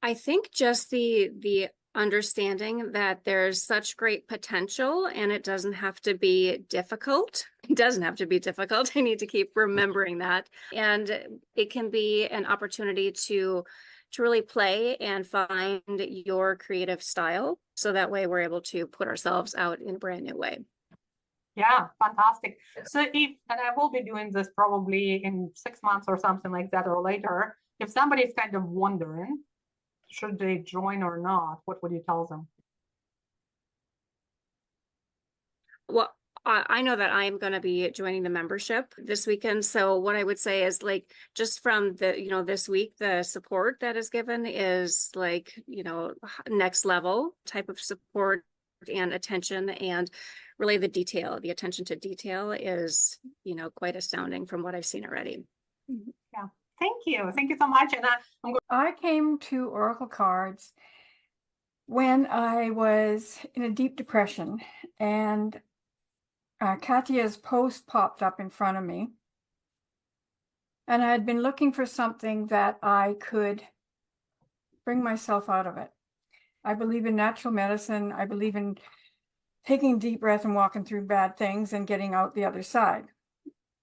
I think just the understanding that there's such great potential and it doesn't have to be difficult. It doesn't have to be difficult. I need to keep remembering that. And it can be an opportunity to really play and find your creative style. So that way we're able to put ourselves out in a brand new way. Yeah, fantastic. So and I will be doing this probably in 6 months or something like that or later. If somebody's kind of wondering, should they join or not, what would you tell them? Well, I know that I'm going to be joining the membership this weekend. So what I would say is like, just from the, this week, the support that is given is like, next level type of support and attention, and really the attention to detail is, quite astounding from what I've seen already. Yeah. Thank you. Thank you so much. And I came to Oracle cards when I was in a deep depression, and Katya's post popped up in front of me. And I had been looking for something that I could bring myself out of it. I believe in natural medicine. I believe in taking a deep breath and walking through bad things and getting out the other side.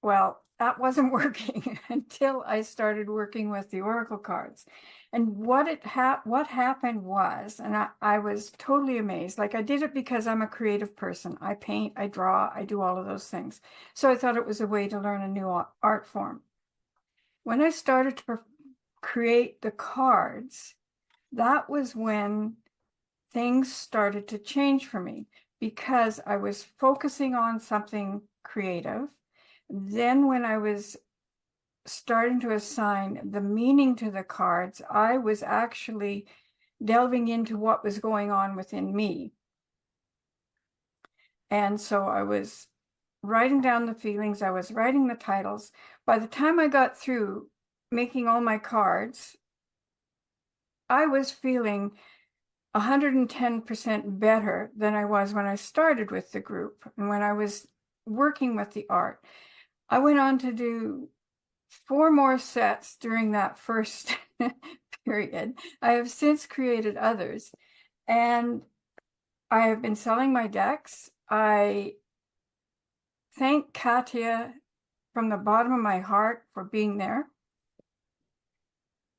Well, that wasn't working until I started working with the Oracle cards. And what happened was, and I was totally amazed. Like, I did it because I'm a creative person. I paint, I draw, I do all of those things. So I thought it was a way to learn a new art form. When I started to create the cards, that was when things started to change for me, because I was focusing on something creative. Then when I was starting to assign the meaning to the cards, I was actually delving into what was going on within me. And so I was writing down the feelings, I was writing the titles. By the time I got through making all my cards, I was feeling 110% better than I was when I started with the group and when I was working with the art. I went on to do 4 more sets during that first period. I have since created others, and I have been selling my decks. I thank Katya from the bottom of my heart for being there,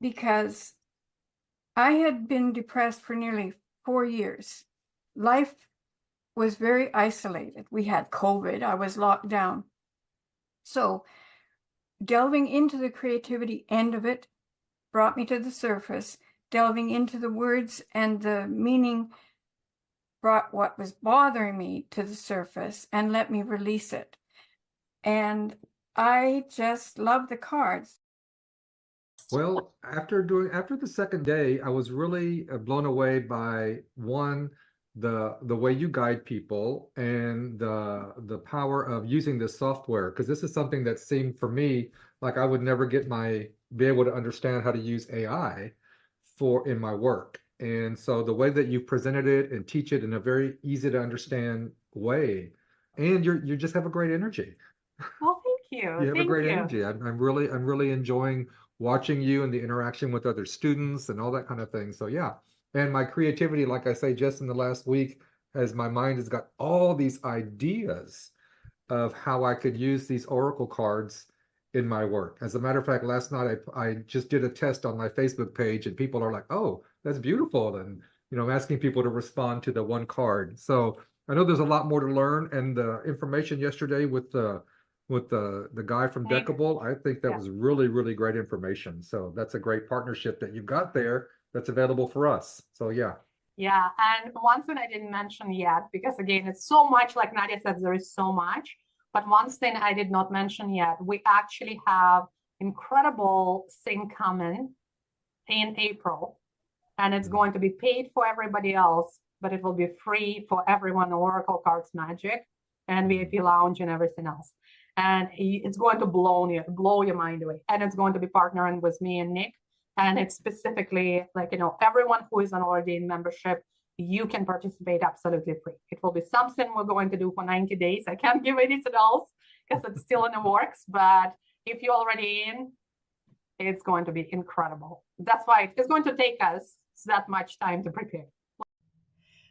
because I had been depressed for nearly 4 years. Life was very isolated. We had COVID. I was locked down. So delving into the creativity end of it brought me to the surface. Delving into the words and the meaning brought what was bothering me to the surface and let me release it. And I just love the cards. Well, after the second day, I was really blown away by the way you guide people and the power of using this software, because this is something that seemed for me like I would never be able to understand how to use AI in my work. And so the way that you presented it and teach it in a very easy to understand way, and you just have a great energy. Well, thank you. You have a great energy. I'm really enjoying watching you and the interaction with other students and all that kind of thing. So yeah. And my creativity, like I say, just in the last week, as my mind has got all these ideas of how I could use these Oracle cards in my work. As a matter of fact, last night I just did a test on my Facebook page, and people are like, "Oh, that's beautiful," and I'm asking people to respond to the one card. So I know there's a lot more to learn, and the information yesterday with the guy from Deckable, I think that was really, really great information. So that's a great partnership that you've got there that's available for us. So yeah. Yeah, and one thing I didn't mention yet, because again, it's so much, like Nadia said, there is so much, but one thing I did not mention yet, we actually have incredible thing coming in April, and it's going to be paid for everybody else, but it will be free for everyone, Oracle Cards Magic and VIP Lounge and everything else. And it's going to blow your mind away. And it's going to be partnering with me and Nick. And it's specifically like, everyone who is already in membership, you can participate absolutely free. It will be something we're going to do for 90 days. I can't give anything else because it's still in the works. But if you're already in, it's going to be incredible. That's why it's going to take us that much time to prepare.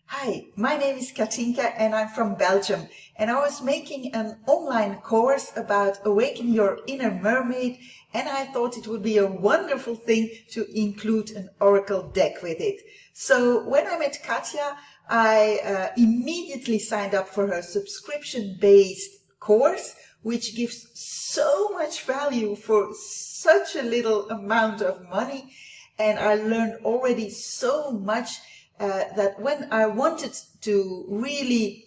Hi, my name is Katinka and I'm from Belgium, and I was making an online course about awakening your inner mermaid, and I thought it would be a wonderful thing to include an oracle deck with it. So when I met Katja, I immediately signed up for her subscription-based course, which gives so much value for such a little amount of money, and I learned already so much that when I wanted to really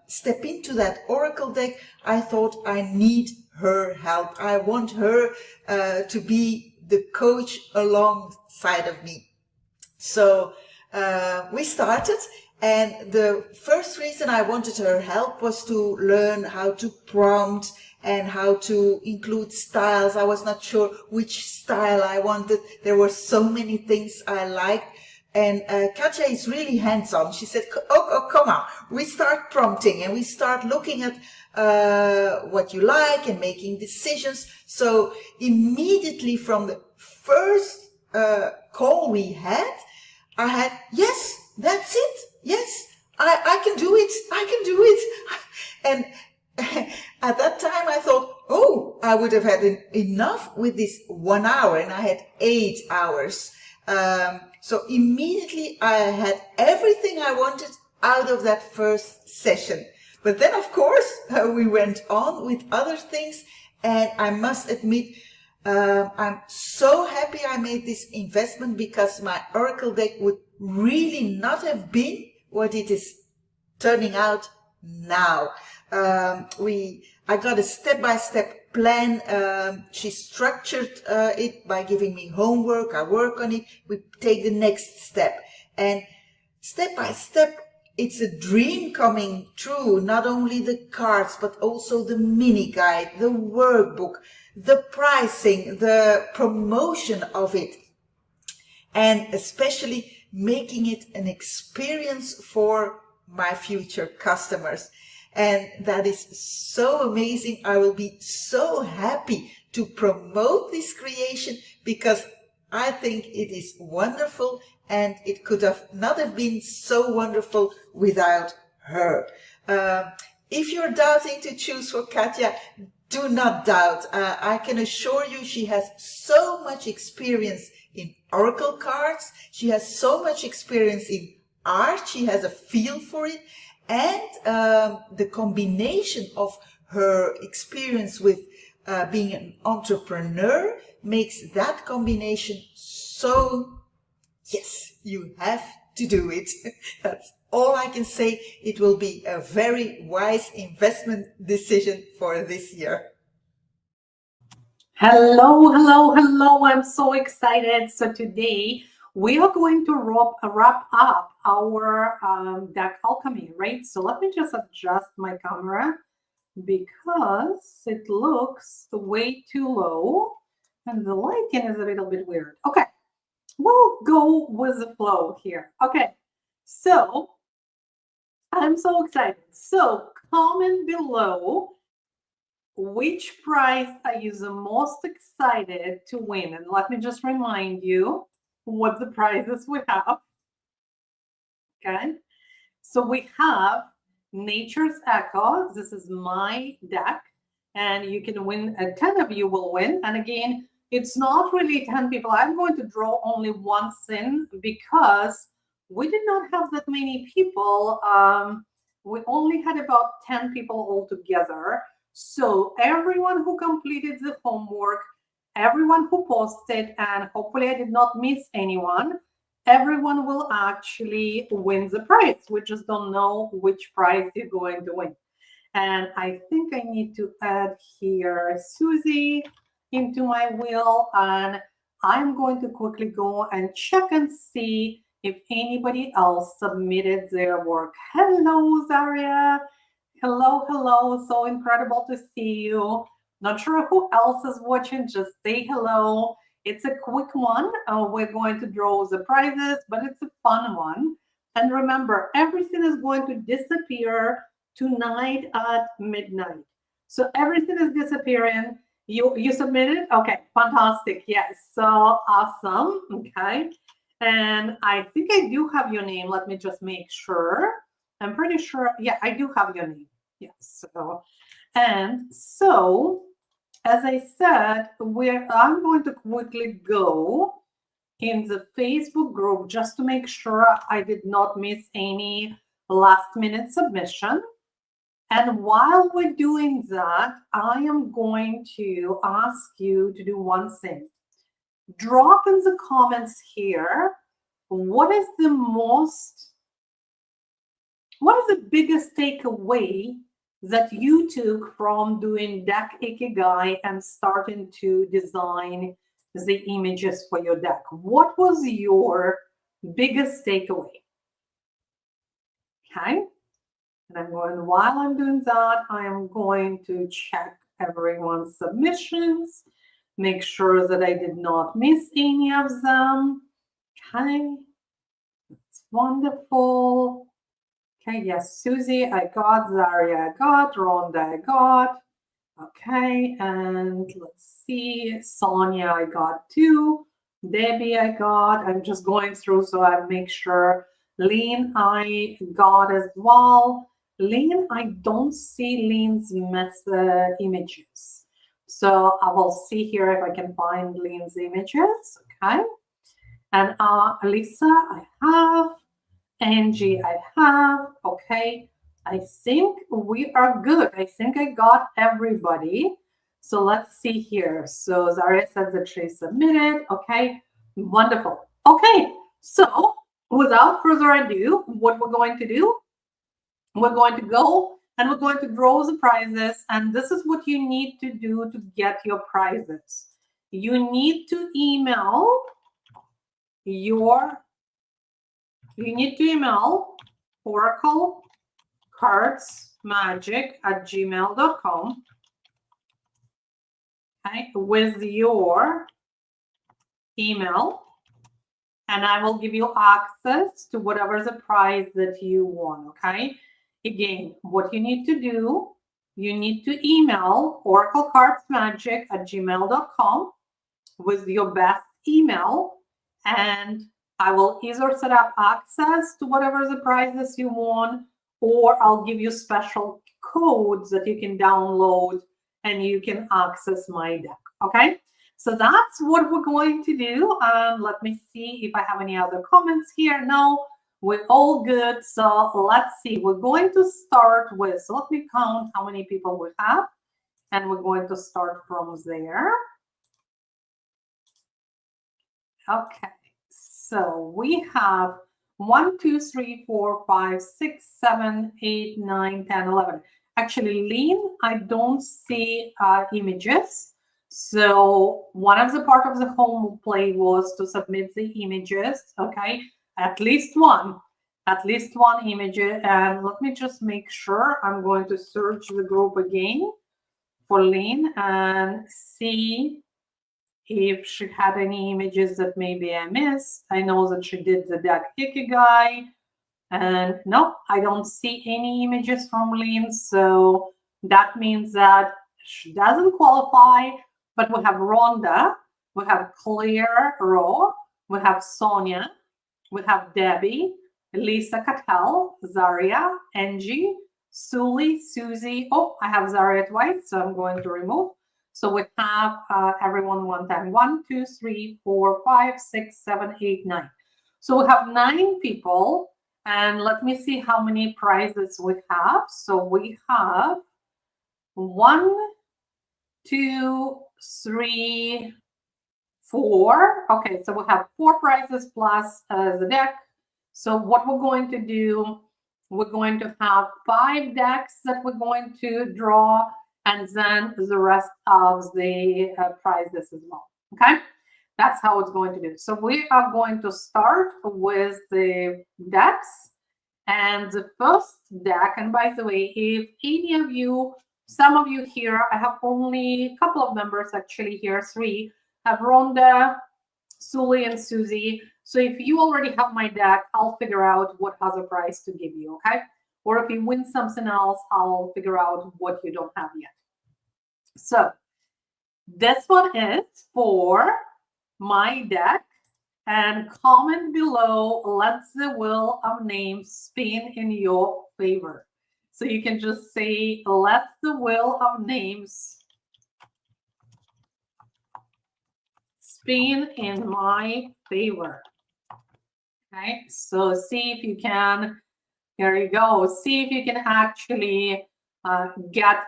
step into that oracle deck, I thought I need her help. I want her to be the coach alongside of me. So we started, and the first reason I wanted her help was to learn how to prompt and how to include styles. I was not sure which style I wanted. There were so many things I liked. And Katja is really hands-on. She said, oh, come on, we start prompting and we start looking at what you like and making decisions. So immediately from the first call we had, I had, yes, that's it. Yes, I can do it. I can do it. And at that time I thought, oh, I would have had enough with this 1 hour, and I had 8 hours. So immediately I had everything I wanted out of that first session. But then, of course, we went on with other things, and I must admit, I'm so happy I made this investment, because my oracle deck would really not have been what it is turning out now. I got a step-by-step plan. She structured it by giving me homework. I work on it. We take the next step. And step by step, it's a dream coming true. Not only the cards, but also the mini guide, the workbook, the pricing, the promotion of it, and especially making it an experience for my future customers. And that is so amazing. I will be so happy to promote this creation, because I think it is wonderful, and it could have not have been so wonderful without her. If you're doubting to choose for Katja, do not doubt. I can assure you she has so much experience in oracle cards. She has so much experience in art. She has a feel for it. And the combination of her experience with being an entrepreneur makes that combination so, yes, you have to do it. That's all I can say. It will be a very wise investment decision for this year. Hello. I'm so excited. So today we are going to wrap up our deck alchemy, right? So let me just adjust my camera, because it looks way too low and the lighting is a little bit weird. Okay, we'll go with the flow here. Okay, so I'm so excited. So comment below which prize are you the most excited to win. And let me just remind you what the prizes we have. Okay, so we have Nature's Echo. This is my deck, and you can win. 10 of you will win. And again, it's not really 10 people. I'm going to draw only once in, because we did not have that many people. We only had about 10 people altogether. So everyone who completed the homework, everyone who posted, and hopefully I did not miss anyone, everyone will actually win the prize. We just don't know which prize you're going to win. And I think I need to add here Susie into my wheel, and I'm going to quickly go and check and see if anybody else submitted their work. Hello, Zaria. Hello. So incredible to see you. Not sure who else is watching. Just say hello. It's a quick one. We're going to draw the prizes, but it's a fun one. And remember, everything is going to disappear tonight at midnight. So everything is disappearing. You submitted? Okay, fantastic. Yes, so awesome. Okay. And I think I do have your name. Let me just make sure. I'm pretty sure. Yeah, I do have your name. Yes. So, as I said, I'm going to quickly go in the Facebook group just to make sure I did not miss any last minute submission. And while we're doing that, I am going to ask you to do one thing. Drop in the comments here, what is the biggest takeaway that you took from doing deck Ikigai and starting to design the images for your deck? What was your biggest takeaway? Okay. And while I'm doing that, I am going to check everyone's submissions, make sure that I did not miss any of them. Okay. That's wonderful. Okay, yes, Susie, I got, Zaria, I got, Rhonda, I got. Okay, and let's see, Sonia, I got too. Debbie, I got. I'm just going through so I make sure. Lean, I got as well. Lean, I don't see Lean's images. So I will see here if I can find Lean's images. Okay. And Lisa, I have. Angie, I have. Okay. I think we are good. I think I got everybody. So let's see here. So Zaria says that she submitted. Okay. Wonderful. Okay. So without further ado, what we're going to do, we're going to go and we're going to draw the prizes. And this is what you need to do to get your prizes. You need to email Oracle Cards Magic@gmail.com, okay, with your email, and I will give you access to whatever the prize that you want. Okay, again, what you need to do, you need to email oraclecardsmagic@gmail.com with your best email, and I will either set up access to whatever the prizes you want, or I'll give you special codes that you can download and you can access my deck. Okay, so that's what we're going to do. Let me see if I have any other comments here. No, we're all good. So let's see. We're going to start with, so let me count how many people we have, and we're going to start from there. Okay. So we have 1, 2, 3, 4, 5, 6, 7, 8, 9, 10, 11. Actually, Lean, I don't see images. So one of the part of the home play was to submit the images. Okay, at least one image. And let me just make sure. I'm going to search the group again for Lean and see if she had any images that maybe I missed. I know that she did the deck Ikigai, and no, I don't see any images from Lean. So that means that she doesn't qualify. But we have Rhonda, we have Claire Rowe, we have Sonia, we have Debbie, Lisa Cattell, Zaria, Angie, Suli, Susie. Oh, I have Zaria twice, so I'm going to remove. So we have everyone one time. 1, 2, 3, 4, 5, 6, 7, 8, 9. So we have 9 people. And let me see how many prizes we have. So we have 1, 2, 3, 4. Okay, so we have 4 prizes plus the deck. So what we're going to do, we're going to have 5 decks that we're going to draw, and then the rest of the prizes as well. Okay, that's how it's going to do. So we are going to start with the decks, and the first deck. And by the way, if any of you, some of you here, I have only a couple of members actually here, 3, have Rhonda, Suli, and Susie. So if you already have my deck, I'll figure out what other prize to give you. Okay. Or if you win something else, I'll figure out what you don't have yet. So this one is for my deck, and comment below, let the wheel of names spin in your favor. So you can just say, let the wheel of names spin in my favor. Okay, so see if you can, here you go, see if you can actually get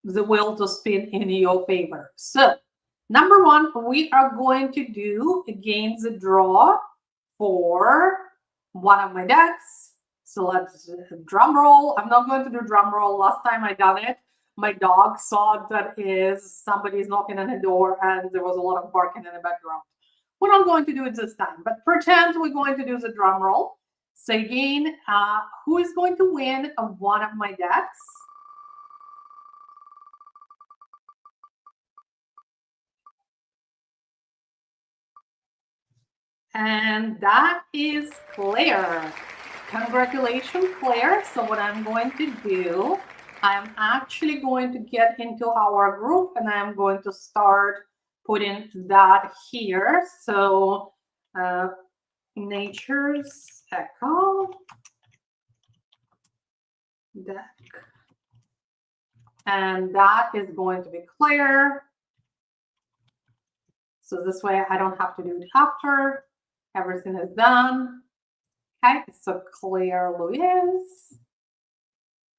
the wheel to spin in your favor. So number one, we are going to do again the draw for one of my decks. So let's drum roll. I'm not going to do drum roll. Last time I done it, my dog thought that is somebody's knocking on the door and there was a lot of barking in the background. We're not going to do it this time, but pretend we're going to do the drum roll. So again, who is going to win one of my decks? And that is Claire. Congratulations, Claire. So what I'm going to do, I'm actually going to get into our group and I'm going to start putting that here. So Nature's Echo deck. And that is going to be Claire. So this way I don't have to do it after. Everything is done. Okay, so Claire Louise.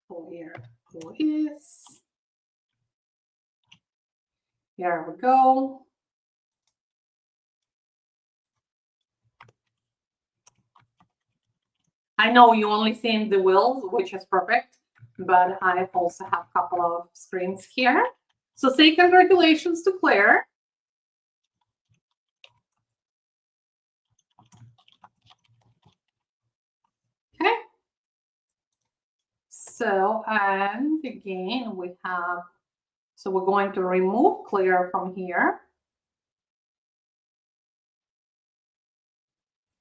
Claire Louise. Here we go. I know you only seen the wheels, which is perfect, but I also have a couple of screens here. So say congratulations to Claire. Okay. So, and again, we have, so we're going to remove Claire from here.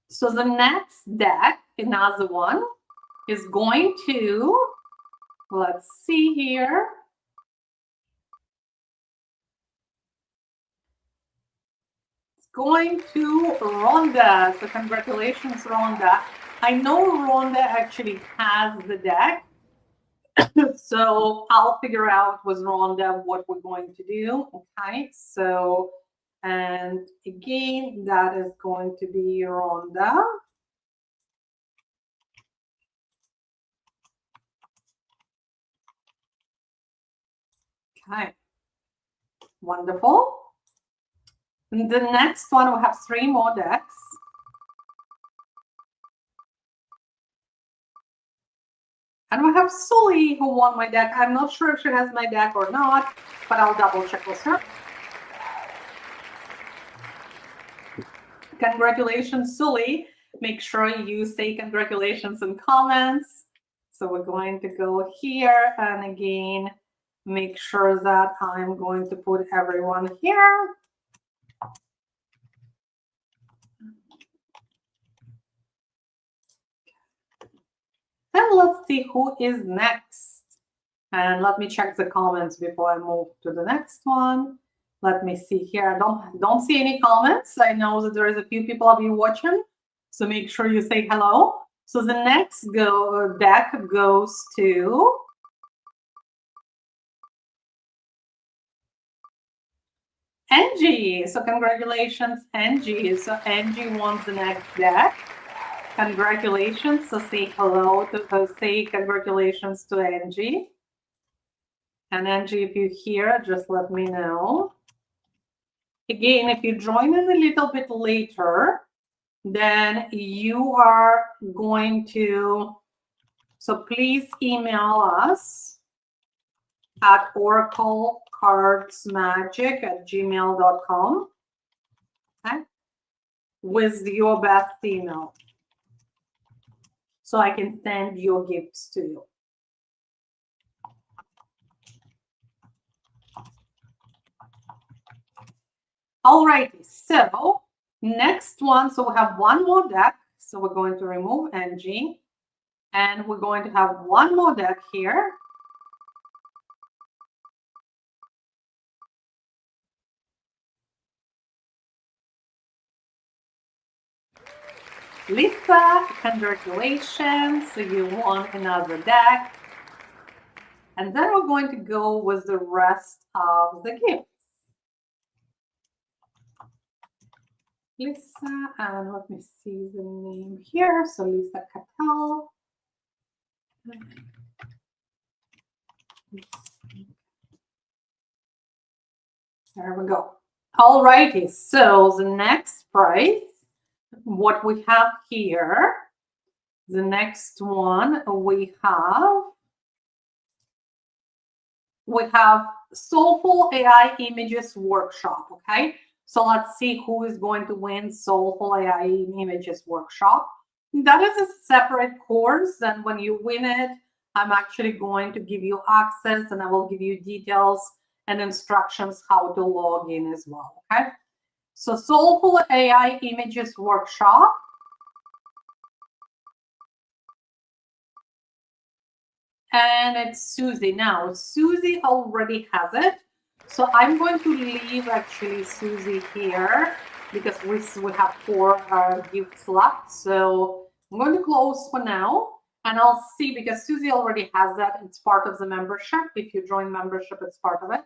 So the next deck, another one, is going to, let's see here. It's going to Rhonda. So congratulations, Rhonda. I know Rhonda actually has the deck. So I'll figure out with Rhonda what we're going to do. Okay, so, and again, that is going to be Rhonda. Okay, wonderful. And the next one, we have 3 more decks. And we have Sully who won my deck. I'm not sure if she has my deck or not, but I'll double check with her. Congratulations, Sully. Make sure you say congratulations in comments. So we're going to go here and again, make sure that I'm going to put everyone here. And let's see who is next. And let me check the comments before I move to the next one. Let me see here. I don't see any comments. I know that there is a few people of you watching. So make sure you say hello. So the next deck goes to Angie. So congratulations, Angie. So Angie won the next deck. Congratulations. So say hello to say congratulations to Angie. And Angie, if you're here, just let me know. Again, if you join in a little bit later, then you are going to, so please email us at oraclecardsmagic@gmail.com, okay, with your best email, so I can send your gifts to you. All right, so next one, so we have one more deck. So we're going to remove Angie, and we're going to have one more deck here. Lisa, congratulations. So you won another deck. And then we're going to go with the rest of the gifts. Lisa, and let me see the name here. So Lisa Cattell. There we go. All righty. So the next prize, what we have here, the next one we have Soulful AI Images Workshop. Okay. So let's see who is going to win Soulful AI Images Workshop. That is a separate course, and when you win it, I'm actually going to give you access, and I will give you details and instructions how to log in as well. Okay. So Soulful AI Images Workshop. And it's Susie. Now, Susie already has it. So I'm going to leave actually Susie here because we have 4 gifts left. So I'm going to close for now, and I'll see, because Susie already has that. It's part of the membership. If you join membership, it's part of it.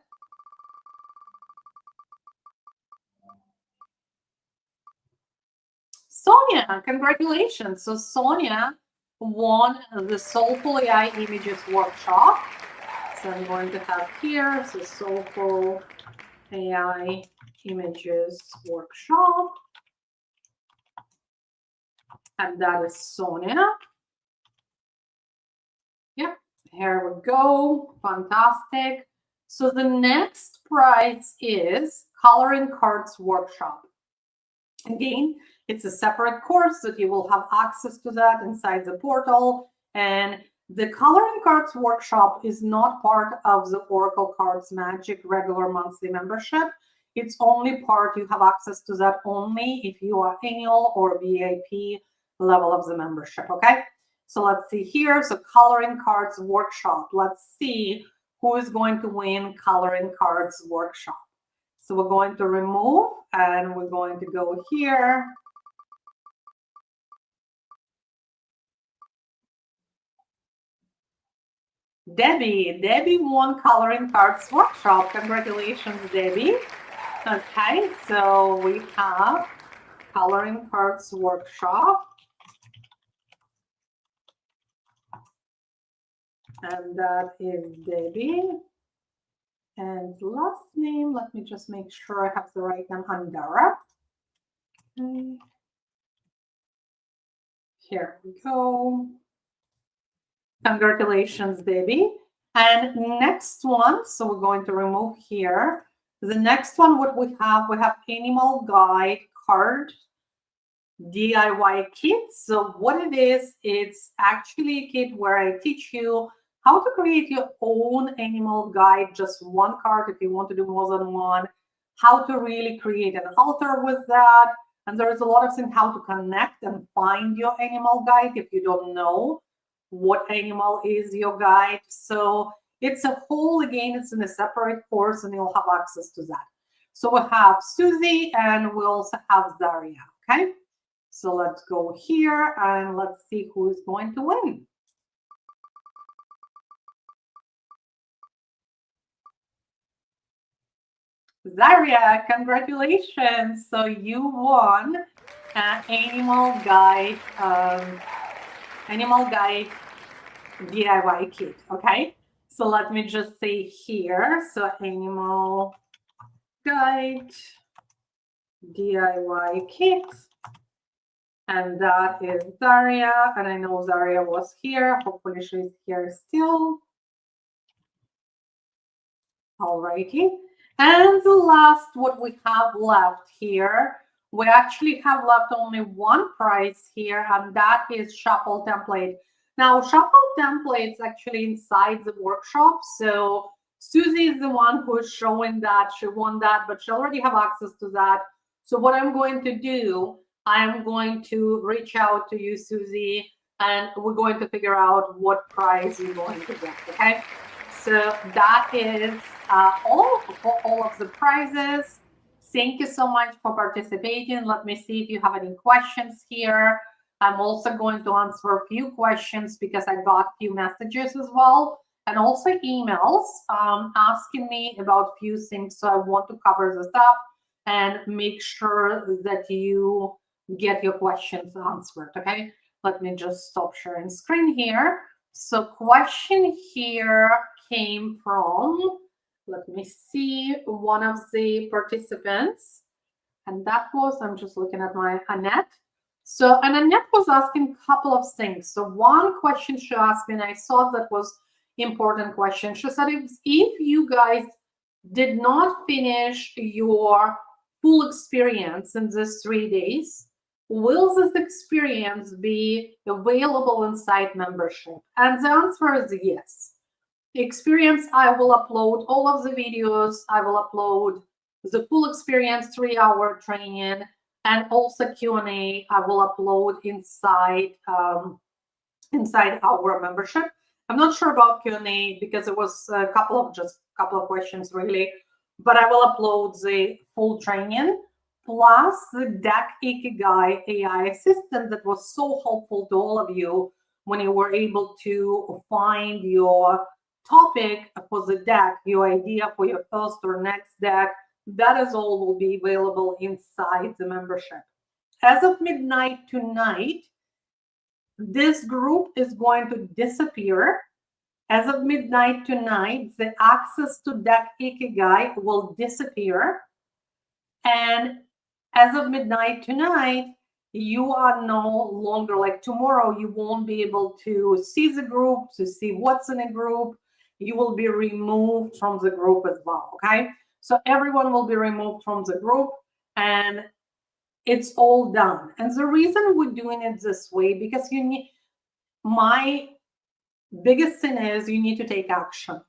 Sonia, congratulations. So Sonia won the Soulful AI Images Workshop. So I'm going to have here the Soulful AI Images Workshop. And that is Sonia. Yep, here we go. Fantastic. So the next prize is Coloring Cards Workshop. Again, it's a separate course that you will have access to that inside the portal. And the Coloring Cards Workshop is not part of the Oracle Cards Magic regular monthly membership. It's only part, you have access to that only if you are annual or VIP level of the membership, okay? So let's see here. So Coloring Cards Workshop. Let's see who is going to win Coloring Cards Workshop. So we're going to remove, and we're going to go here. Debbie won Coloring Cards Workshop. Congratulations, Debbie. Okay, so we have Coloring Cards Workshop. And that is Debbie. And last name, let me just make sure I have the right name, Andara. Okay. Here we go. Congratulations, Debbie. And next one, so we're going to remove here. The next one, what we have Animal Guide Card DIY Kit. So what it is, it's actually a kit where I teach you how to create your own animal guide, just one card if you want to do more than one, how to really create an altar with that. And there's a lot of things how to connect and find your animal guide if you don't know what animal is your guide. So it's a whole, again, it's in a separate course and you'll have access to that. So we have Susie and we also have Zaria, okay? So let's go here and let's see who is going to win. Zaria, congratulations. So you won an Animal Guide DIY kit, okay? So let me just say here, so Animal Guide DIY kit. And that is Zaria, and I know Zaria was here. Hopefully she's here still. Alrighty. And the last, what we have left here, we actually have left only one prize here, and that is Shuffle Template. Now, Shuffle Template's actually inside the workshop. So Susie is the one who is showing that. She won that, but she already have access to that. So what I'm going to do, I'm going to reach out to you, Susie, and we're going to figure out what prize you're going to get, okay? So that is all of the prizes. Thank you so much for participating. Let me see if you have any questions here. I'm also going to answer a few questions because I got a few messages as well, and also emails asking me about a few things. So I want to cover this up and make sure that you get your questions answered. Okay, let me just stop sharing screen here. So question here came from, let me see, one of the participants, and that was, I'm just looking at my Annette. So, and Annette was asking a couple of things. So one question she asked me, and I thought that was important question. She said, if you guys did not finish your full experience in these 3 days, will this experience be available inside membership? And the answer is yes. The experience, I will upload all of the videos. I will upload the full experience 3-hour training, and also Q&A I will upload inside inside our membership. I'm not sure about Q&A because it was a couple of questions really, but I will upload the full training plus the DAC Ikigai AI assistant that was so helpful to all of you when you were able to find your topic for the DAC, your idea for your first or next DAC. That is all will be available inside the membership. As of midnight tonight, this group is going to disappear. As of midnight tonight, the access to DAC Ikigai will disappear. And as of midnight tonight, you are no longer, like tomorrow, you won't be able to see the group, to see what's in a group. You will be removed from the group as well, okay? So everyone will be removed from the group and it's all done. And the reason we're doing it this way, because you need, my biggest thing is you need to take action.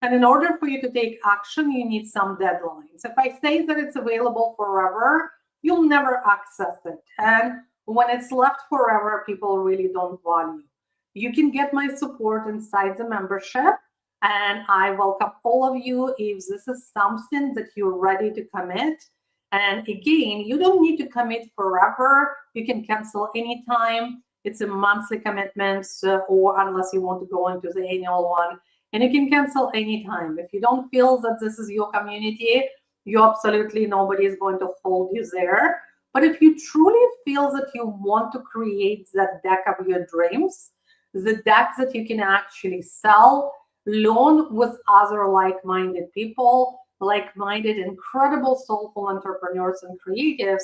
And in order for you to take action, you need some deadlines. If I say that it's available forever, you'll never access it. And when it's left forever, people really don't value. You can get my support inside the membership, and I welcome all of you if this is something that you're ready to commit. And again, you don't need to commit forever. You can cancel anytime. It's a monthly commitment, or unless you want to go into the annual one. And you can cancel anytime. If you don't feel that this is your community, you absolutely, nobody is going to hold you there. But if you truly feel that you want to create that deck of your dreams, the deck that you can actually sell, learn with other like-minded people, like-minded, incredible, soulful entrepreneurs and creatives,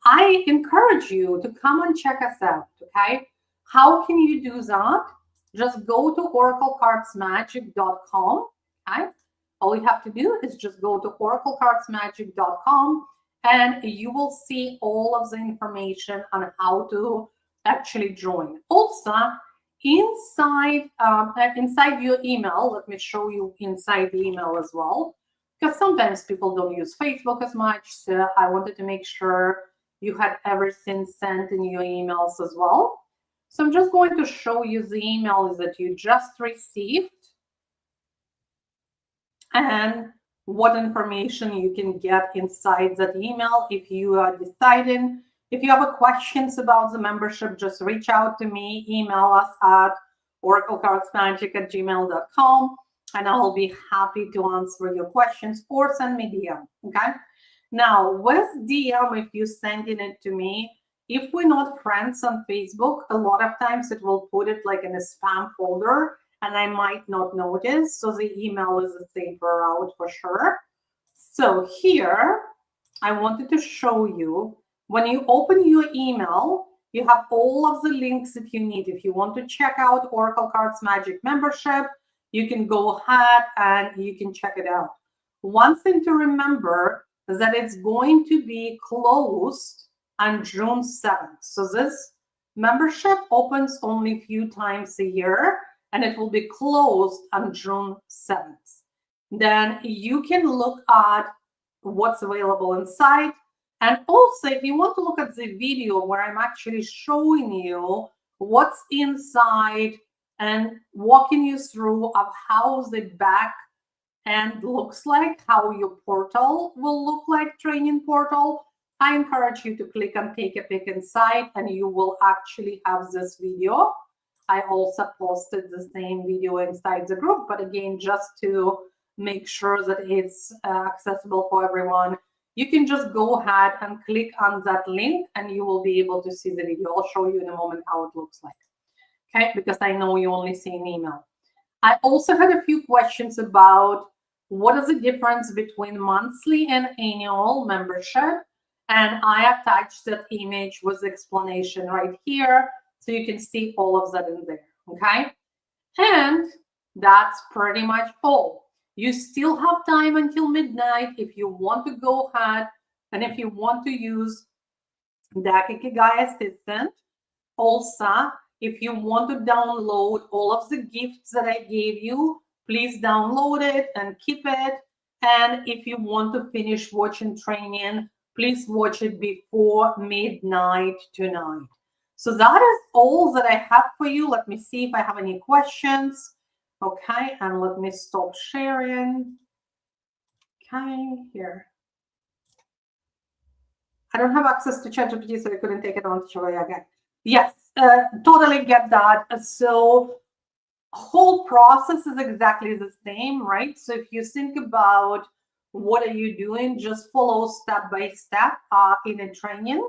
I encourage you to come and check us out, okay? How can you do that? Just go to oraclecardsmagic.com, okay? All you have to do is just go to oraclecardsmagic.com and you will see all of the information on how to actually join. Also, inside your email, let me show you inside the email as well, because sometimes people don't use Facebook as much, so I wanted to make sure you had everything sent in your emails as well. So I'm just going to show you the emails that you just received and what information you can get inside that email. If you are deciding, if you have questions about the membership, just reach out to me, email us at oraclecardsmagic@gmail.com, and I'll be happy to answer your questions, or send me DM, okay? Now, with DM, if you're sending it to me, if we're not friends on Facebook, a lot of times it will put it like in a spam folder and I might not notice. So the email is a safer route for sure. So here, I wanted to show you, when you open your email, you have all of the links that you need. If you want to check out Oracle Cards Magic membership, you can go ahead and you can check it out. One thing to remember is that it's going to be closed on June 7th. So this membership opens only a few times a year, and it will be closed on June 7th. Then you can look at what's available inside. And also, if you want to look at the video where I'm actually showing you what's inside and walking you through of how the back end looks like, how your portal will look like, training portal, I encourage you to click and take a peek inside, and you will actually have this video. I also posted the same video inside the group, but again, just to make sure that it's accessible for everyone, you can just go ahead and click on that link and you will be able to see the video. I'll show you in a moment how it looks like, okay? Because I know you only see an email. I also had a few questions about what is the difference between monthly and annual membership. And I attached that image with explanation right here, so you can see all of that in there, okay? And that's pretty much all. You still have time until midnight if you want to go ahead and if you want to use the Ikigai Assistant. Also, if you want to download all of the gifts that I gave you, please download it and keep it. And if you want to finish watching training, please watch it before midnight tonight. So that is all that I have for you. Let me see if I have any questions. Okay, and let me stop sharing. Okay, here. I don't have access to ChatGPT, so I couldn't take advantage of it again. Yes, totally get that. So whole process is exactly the same, right? So if you think about what are you doing, just follow step by step in a training.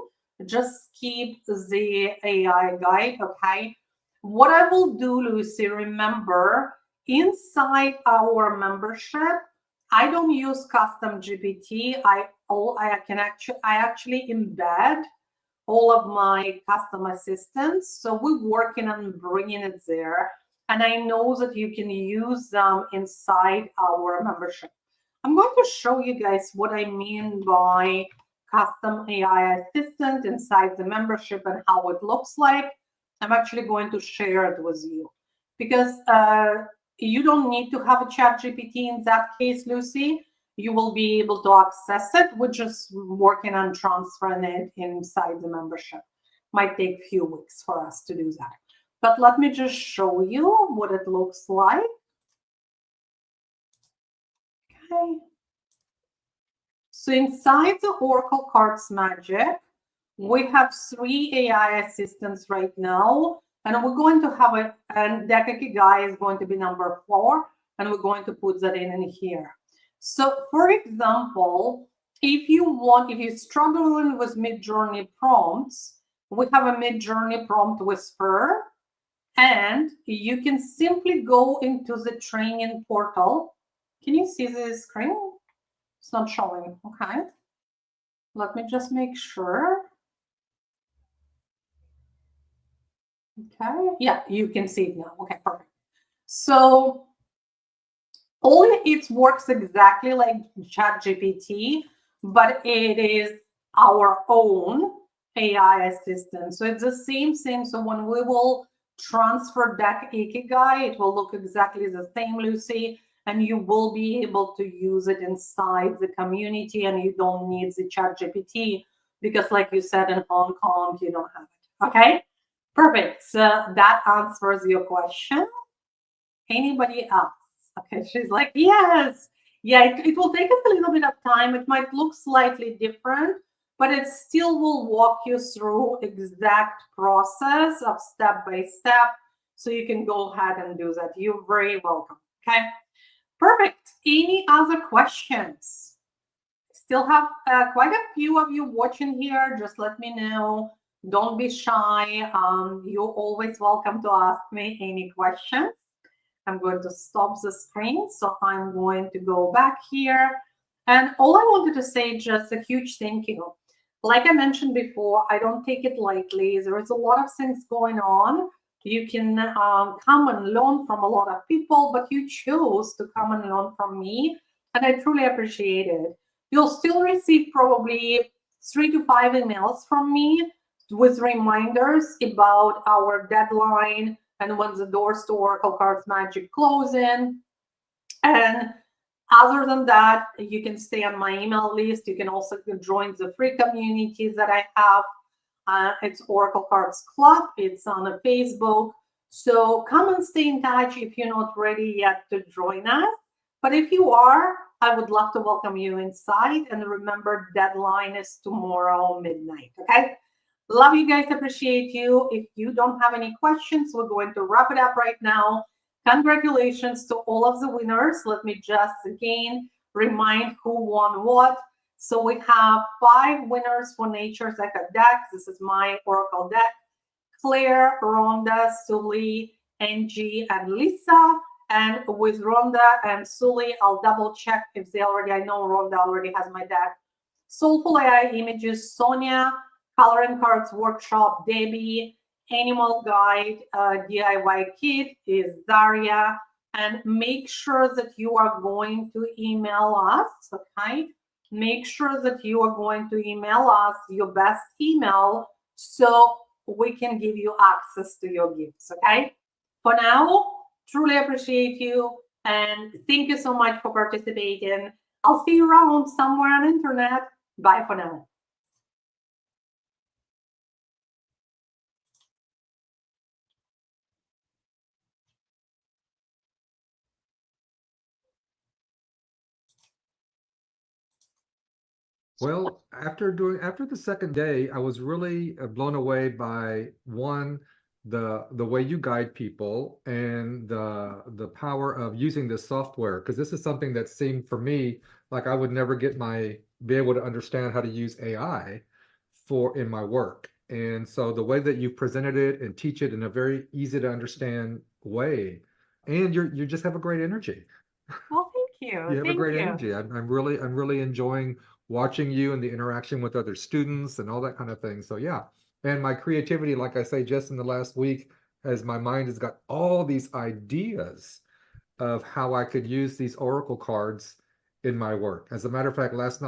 Just keep the AI guide, okay? What I will do, Lucy, remember, inside our membership, I don't use custom GPT. I actually embed all of my custom assistants. So we're working on bringing it there. And I know that you can use them inside our membership. I'm going to show you guys what I mean by custom AI assistant inside the membership and how it looks like. I'm actually going to share it with you because you don't need to have a ChatGPT in that case, Lucy. You will be able to access it. We're just working on transferring it inside the membership. Might take a few weeks for us to do that. But let me just show you what it looks like. Okay. So inside the Oracle Cards Magic, we have 3 AI assistants right now, and we're going to have and Ikigai is going to be number 4, and we're going to put that in here. So for example, if you're struggling with mid-journey prompts, we have a mid-journey prompt whisperer, and you can simply go into the training portal. Can you see the screen? It's not showing, okay. Let me just make sure. Okay, yeah, you can see it now. Okay, perfect. So it works exactly like ChatGPT, but it is our own AI assistant. So it's the same thing. So when we will transfer that Ikigai, it will look exactly the same, Lucy, and you will be able to use it inside the community, and you don't need the ChatGPT because, like you said, in Hong Kong, you don't have it. Okay, perfect. So that answers your question. Anybody else? Okay, she's like, yes. Yeah, it will take us a little bit of time. It might look slightly different, but it still will walk you through exact process of step by step. So you can go ahead and do that. You're very welcome. Okay, perfect. Any other questions? Still have quite a few of you watching here. Just let me know. Don't be shy. You're always welcome to ask me any questions. I'm going to stop the screen. So I'm going to go back here. And all I wanted to say, just a huge thank you. Like I mentioned before, I don't take it lightly. There is a lot of things going on. You can come and learn from a lot of people, but you chose to come and learn from me. And I truly appreciate it. You'll still receive probably 3 to 5 emails from me with reminders about our deadline and when the doors to Oracle Cards Magic close in. And other than that, you can stay on my email list. You can also join the free communities that I have. It's Oracle Cards Club. It's on a Facebook. So come and stay in touch if you're not ready yet to join us. But if you are, I would love to welcome you inside. And remember, deadline is tomorrow midnight. Okay. Love you guys. Appreciate you. If you don't have any questions, we're going to wrap it up right now. Congratulations to all of the winners. Let me just again remind who won what. So we have 5 winners for Nature's Echo deck. This is my Oracle deck. Claire, Rhonda, Sully, Angie, and Lisa. And with Rhonda and Sully, I'll double check if they already, I know Rhonda already has my deck. Soulful AI Images, Sonia, Coloring Cards Workshop, Debbie, Animal Guide, DIY Kit is Daria. And make sure that you are going to email us, okay? Make sure that you are going to email us your best email so we can give you access to your gifts, okay? For now, truly appreciate you and thank you so much for participating. I'll see you around somewhere on the internet. Bye for now. Well, after the second day, I was really blown away by one, the way you guide people and the power of using this software, because this is something that seemed for me like I would never be able to understand how to use AI in my work. And so the way that you presented it and teach it in a very easy to understand way, and you just have a great energy. Well, thank you. You have a Thank great you. energy. I'm really enjoying watching you and the interaction with other students and all that kind of thing. So yeah. And my creativity, like I say, just in the last week, as my mind has got all these ideas of how I could use these Oracle cards in my work. As a matter of fact, last night